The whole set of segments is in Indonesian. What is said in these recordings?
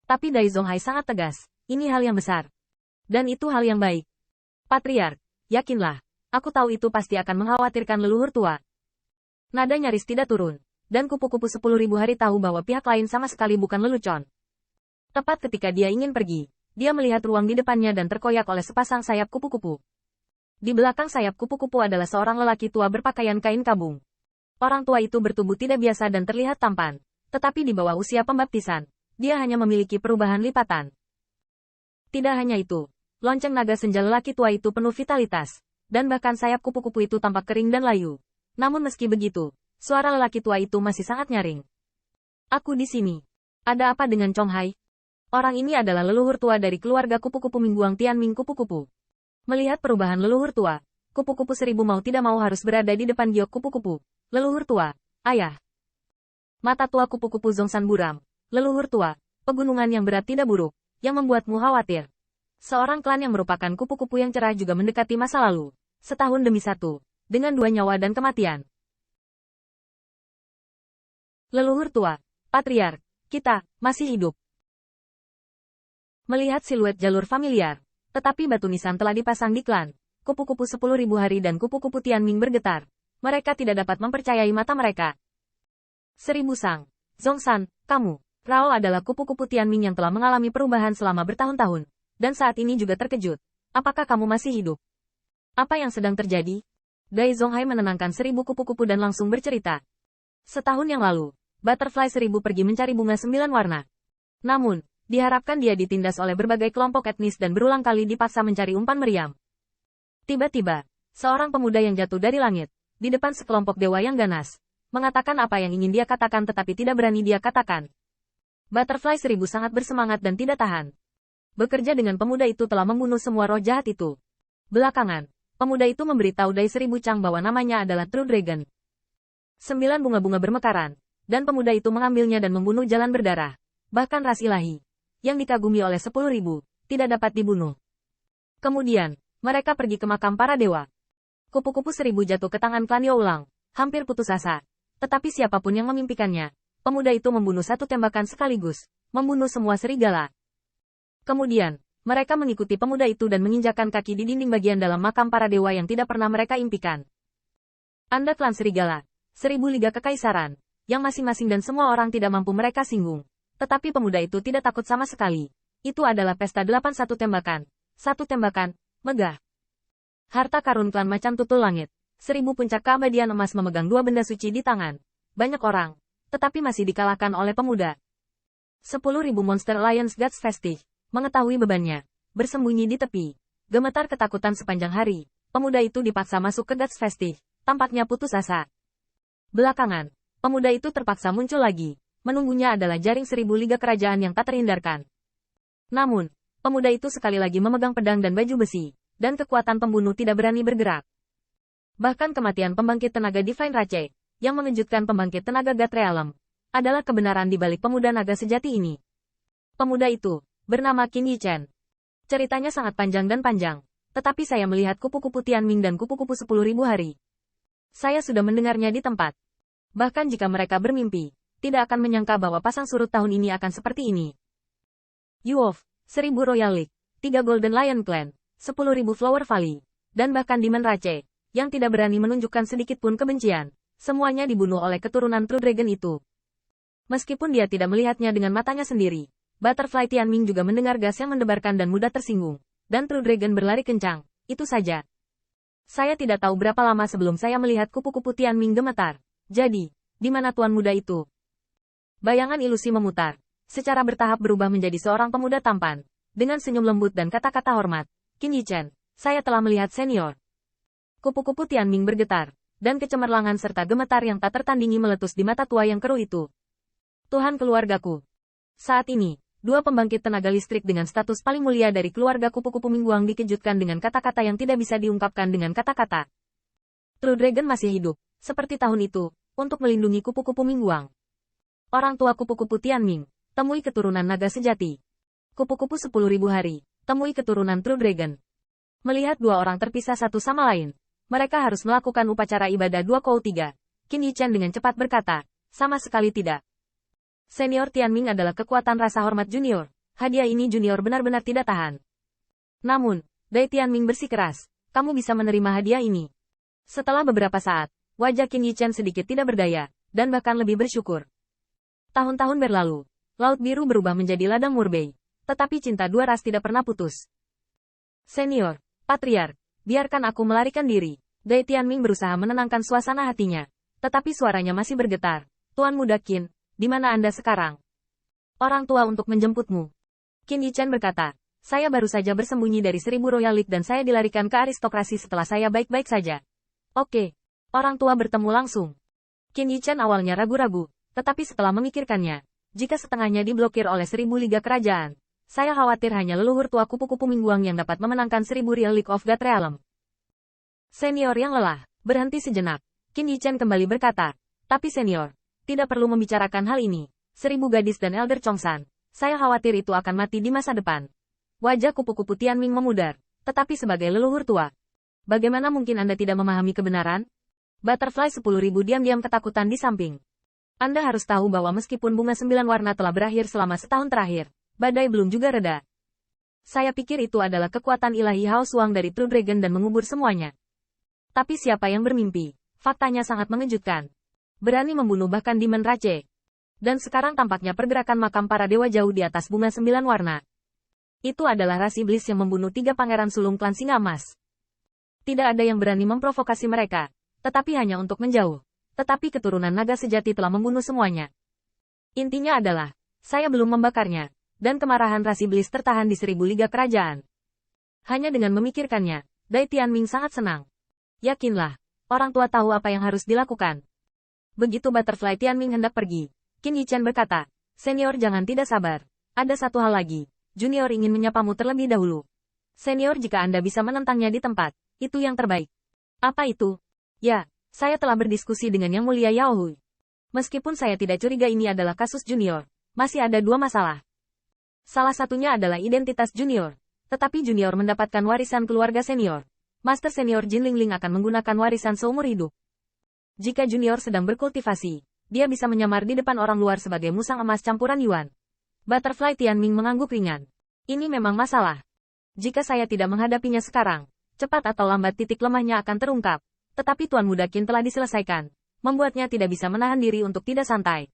Tapi Dai Zonghai sangat tegas. Ini hal yang besar. Dan itu hal yang baik. Patriark, yakinlah. Aku tahu itu pasti akan mengkhawatirkan leluhur tua. Nada nyaris tidak turun. Dan kupu-kupu 10.000 hari tahu bahwa pihak lain sama sekali bukan lelucon. Tepat ketika dia ingin pergi, dia melihat ruang di depannya dan terkoyak oleh sepasang sayap kupu-kupu. Di belakang sayap kupu-kupu adalah seorang lelaki tua berpakaian kain kabung. Orang tua itu bertubuh tidak biasa dan terlihat tampan. Tetapi di bawah usia pembaptisan, dia hanya memiliki perubahan lipatan. Tidak hanya itu, lonceng naga senja lelaki tua itu penuh vitalitas. Dan bahkan sayap kupu-kupu itu tampak kering dan layu. Namun meski begitu, suara lelaki tua itu masih sangat nyaring. Aku di sini. Ada apa dengan Chong Hai? Orang ini adalah leluhur tua dari keluarga kupu-kupu Mingguang Tianming kupu-kupu. Melihat perubahan leluhur tua, kupu-kupu 1000 mau tidak mau harus berada di depan giok kupu-kupu. Leluhur tua, ayah. Mata tua kupu-kupu Zongsan buram. Leluhur tua, pegunungan yang berat tidak buruk, yang membuatmu khawatir. Seorang klan yang merupakan kupu-kupu yang cerah juga mendekati masa lalu. Setahun demi satu, dengan 2 nyawa dan kematian. Leluhur tua, patriark, kita masih hidup. Melihat siluet jalur familiar, tetapi batu nisan telah dipasang di klan, kupu-kupu 10.000 hari dan kupu-kupu Tianming bergetar. Mereka tidak dapat mempercayai mata mereka. 1000 sang, Zongsan, kamu, Rao adalah kupu-kupu Tianming yang telah mengalami perubahan selama bertahun-tahun, dan saat ini juga terkejut. Apakah kamu masih hidup? Apa yang sedang terjadi? Dai Zonghai menenangkan 1000 kupu-kupu dan langsung bercerita. Setahun yang lalu, Butterfly 1000 pergi mencari bunga 9 warna. Namun, diharapkan dia ditindas oleh berbagai kelompok etnis dan berulang kali dipaksa mencari umpan meriam. Tiba-tiba, seorang pemuda yang jatuh dari langit, di depan sekelompok dewa yang ganas, mengatakan apa yang ingin dia katakan tetapi tidak berani dia katakan. Butterfly 1000 sangat bersemangat dan tidak tahan. Bekerja dengan pemuda itu telah membunuh semua roh jahat itu. Belakangan, pemuda itu memberitahu Dai 1000 Chang bahwa namanya adalah True Dragon. 9 bunga-bunga bermekaran, dan pemuda itu mengambilnya dan membunuh jalan berdarah. Bahkan ras ilahi, yang dikagumi oleh 10.000, tidak dapat dibunuh. Kemudian, mereka pergi ke makam para dewa. Kupu-kupu 1000 jatuh ke tangan klan Youlang, hampir putus asa. Tetapi siapapun yang memimpikannya, pemuda itu membunuh satu tembakan sekaligus, membunuh semua serigala. Kemudian, mereka mengikuti pemuda itu dan menginjakkan kaki di dinding bagian dalam makam para dewa yang tidak pernah mereka impikan. Anda klan serigala, 1000 liga kekaisaran, yang masing-masing dan semua orang tidak mampu mereka singgung. Tetapi pemuda itu tidak takut sama sekali. Itu adalah pesta 81 tembakan. Satu tembakan, megah. Harta karun klan macan tutul langit. 1000 puncak keabadian emas memegang 2 benda suci di tangan. Banyak orang, tetapi masih dikalahkan oleh pemuda. 10.000 monster Alliance Gods Festive, mengetahui bebannya, bersembunyi di tepi. Gemetar ketakutan sepanjang hari, pemuda itu dipaksa masuk ke Gods Festive, tampaknya putus asa. Belakangan, pemuda itu terpaksa muncul lagi. Menunggunya adalah jaring 1000 liga kerajaan yang tak terhindarkan. Namun, pemuda itu sekali lagi memegang pedang dan baju besi, dan kekuatan pembunuh tidak berani bergerak. Bahkan kematian pembangkit tenaga Divine Rache, yang mengejutkan pembangkit tenaga God Realm, adalah kebenaran di balik pemuda naga sejati ini. Pemuda itu, bernama Qin Yichen. Ceritanya sangat panjang dan panjang, tetapi saya melihat kupu-kupu Tianming dan kupu-kupu 10.000 hari. Saya sudah mendengarnya di tempat. Bahkan jika mereka bermimpi, tidak akan menyangka bahwa pasang surut tahun ini akan seperti ini. Yuof, 1000 Royal League, 3 Golden Lion Clan, 10.000 Flower Valley, dan bahkan Demon Rache, yang tidak berani menunjukkan sedikit pun kebencian, semuanya dibunuh oleh keturunan True Dragon itu. Meskipun dia tidak melihatnya dengan matanya sendiri, Butterfly Tianming juga mendengar gas yang mendebarkan dan mudah tersinggung, dan True Dragon berlari kencang, itu saja. Saya tidak tahu berapa lama sebelum saya melihat kupu-kupu Tianming gemetar. Jadi, di mana tuan muda itu? Bayangan ilusi memutar, secara bertahap berubah menjadi seorang pemuda tampan, dengan senyum lembut dan kata-kata hormat. Qin Yichen, saya telah melihat senior. Kupu-kupu Tianming bergetar, dan kecemerlangan serta gemetar yang tak tertandingi meletus di mata tua yang keruh itu. Tuhan keluargaku. Saat ini, 2 pembangkit tenaga listrik dengan status paling mulia dari keluarga kupu-kupu Mingguang dikejutkan dengan kata-kata yang tidak bisa diungkapkan dengan kata-kata. True Dragon masih hidup, seperti tahun itu, untuk melindungi kupu-kupu Mingguang. Orang tua kupu-kupu Tianming, temui keturunan naga sejati. Kupu-kupu 10.000 hari, temui keturunan True Dragon. Melihat 2 orang terpisah satu sama lain, mereka harus melakukan upacara ibadah 2 Qin Yichen dengan cepat berkata, sama sekali tidak. Senior Tianming adalah kekuatan rasa hormat junior, Hadiah ini junior benar-benar tidak tahan. Namun, Dai Tianming bersikeras, kamu bisa menerima hadiah ini. Setelah beberapa saat, wajah Qin Yichen sedikit tidak berdaya, dan bahkan lebih bersyukur. Tahun-tahun berlalu, Laut Biru berubah menjadi ladang murbei, tetapi cinta dua ras tidak pernah putus. Senior, Patriark, biarkan aku melarikan diri. Dai Tianming berusaha menenangkan suasana hatinya, tetapi suaranya masih bergetar. Tuan Muda Qin, di mana Anda sekarang? Orang tua untuk menjemputmu. Qin Yichen berkata, saya baru saja bersembunyi dari 1000 Royal League dan saya dilarikan ke aristokrasi setelah saya baik-baik saja. Oke. Orang tua bertemu langsung. Qin Yichen awalnya ragu-ragu, tetapi setelah memikirkannya, jika setengahnya diblokir oleh 1000 Liga Kerajaan, saya khawatir hanya leluhur tua kupu-kupu Mingguang yang dapat memenangkan 1000 Real League of God Realm. Senior yang lelah, berhenti sejenak. Qin Yichen kembali berkata, tapi senior, tidak perlu membicarakan hal ini. 1000 gadis dan Elder Chongsan, saya khawatir itu akan mati di masa depan. Wajah kupu-kupu Tianming memudar, tetapi sebagai leluhur tua, bagaimana mungkin Anda tidak memahami kebenaran? Butterfly 10.000 diam-diam ketakutan di samping. Anda harus tahu bahwa meskipun bunga 9 warna telah berakhir selama setahun terakhir, badai belum juga reda. Saya pikir itu adalah kekuatan ilahi Hao Suang dari True Dragon dan mengubur semuanya. Tapi siapa yang bermimpi? Faktanya sangat mengejutkan. Berani membunuh bahkan Demon Rache. Dan sekarang tampaknya pergerakan makam para dewa jauh di atas bunga 9 warna. Itu adalah ras iblis yang membunuh 3 pangeran sulung klan Singa Emas. Tidak ada yang berani memprovokasi mereka, tetapi hanya untuk menjauh. Tetapi keturunan naga sejati telah membunuh semuanya. Intinya adalah, saya belum membakarnya, dan kemarahan ras iblis tertahan di 1000 Liga Kerajaan. Hanya dengan memikirkannya, Dai Tianming sangat senang. Yakinlah, orang tua tahu apa yang harus dilakukan. Begitu Butterfly Tianming hendak pergi, Qin Yichen berkata, senior jangan tidak sabar. Ada satu hal lagi, junior ingin menyapamu terlebih dahulu. Senior jika Anda bisa menentangnya di tempat, itu yang terbaik. Apa itu? Ya, saya telah berdiskusi dengan Yang Mulia Yao Hui. Meskipun saya tidak curiga ini adalah kasus junior, masih ada 2 masalah. Salah satunya adalah identitas junior, tetapi junior mendapatkan warisan keluarga senior. Master senior Jin Lingling akan menggunakan warisan seumur hidup. Jika junior sedang berkultivasi, dia bisa menyamar di depan orang luar sebagai musang emas campuran Yuan. Butterfly Tianming mengangguk ringan. Ini memang masalah. Jika saya tidak menghadapinya sekarang, cepat atau lambat titik lemahnya akan terungkap. Tetapi Tuan Muda Qin telah diselesaikan, membuatnya tidak bisa menahan diri untuk tidak santai.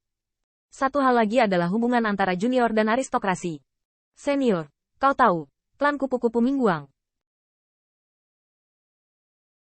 Satu hal lagi adalah hubungan antara junior dan aristokrasi. Senior, kau tahu, klan kupu-kupu Mingguang,